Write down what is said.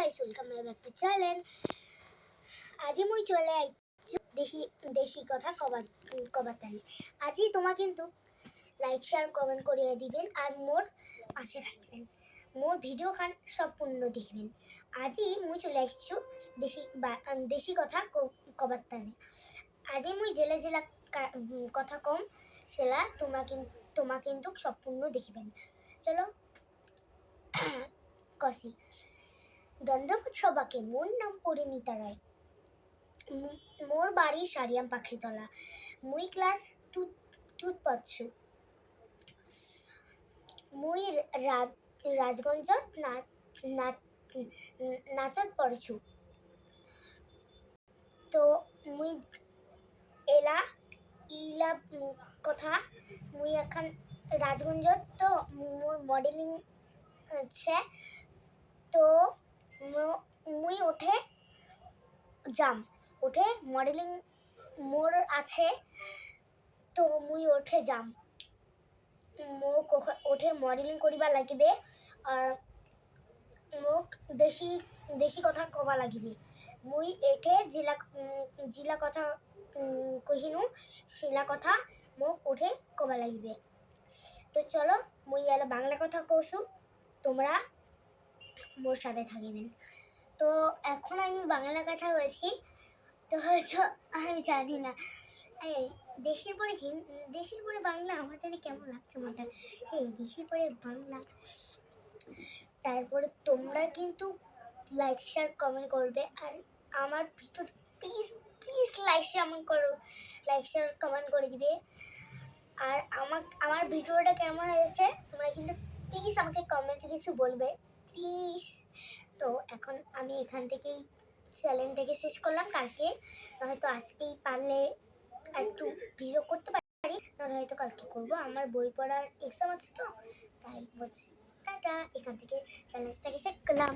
Guys, welcome back to channel. আজি মই চলে আইছো দেশি কথা কবাতানি। আজি তোমা কিন্তু লাইক শেয়ার কমেন্ট করিয়ে দিবেন আর মোর পাশে থাকবেন, মোর ভিডিও খান সম্পূর্ণ দেখবেন। আজি মই চলে আসছো দেশি কথা কবাতানি। আজি মই জেলা জেলা কথা কম সেলা তোমা কিন্তু সম্পূর্ণ দেখবেন। চলো কসি। দণ্ডবোধ সবাকে, মোর নাম পরিণীতা রায়, মোর বাড়ি সারিয়াম পাখিতলা, মুই ক্লাস টুত পড়ছু। মুই রাজগঞ্জত নাচত পড়ছু। তো মুই ইলা কথা মুই এখন রাজগঞ্জত তো মোর মডেলিং হচ্ছে। তো মুই ওঠে মডেলিং মোর আছে। তো মুই ওঠে যাম, মোক ওঠে মডেলিং করিবা লাগিবে আর মোক দেশি কথা কবা লাগিবে। মুই এঠে জিলা কথা কহিনু, শিলা কথা মোক ওঠে কবা লাগিবে। তো চলো মুই এলা বাংলা কথা কইছু, তোমরা মোর সাথে থাকিবেন। তো এখন আমি বাংলা কথা বলছি। তো আমি জানি না দেশের পরে বাংলা আমার জানি কেমন লাগছে মনটা। দেশের পরে বাংলা। তারপরে তোমরা কিন্তু লাইক শেয়ার কমেন্ট করবে আর আমার video please like share comment করে দিবে। আর আমার ভিডিওটা কেমন হয়েছে তোমরা কিন্তু প্লিজ আমাকে কমেন্টে কিছু বলবে, প্লিজ। তো এখন আমি এখান থেকেই চ্যানেলটাকে শেষ করলাম। কালকে হয়তো আজকেই পারলে একটু ভিডিও করতে পারি, নাহলে হয়তো কালকে করবো। আমার বই পড়ার এক্সাম আছে তো তাই বলছি। টাটা, এখান থেকে চ্যালেঞ্জটাকে শেষ করলাম।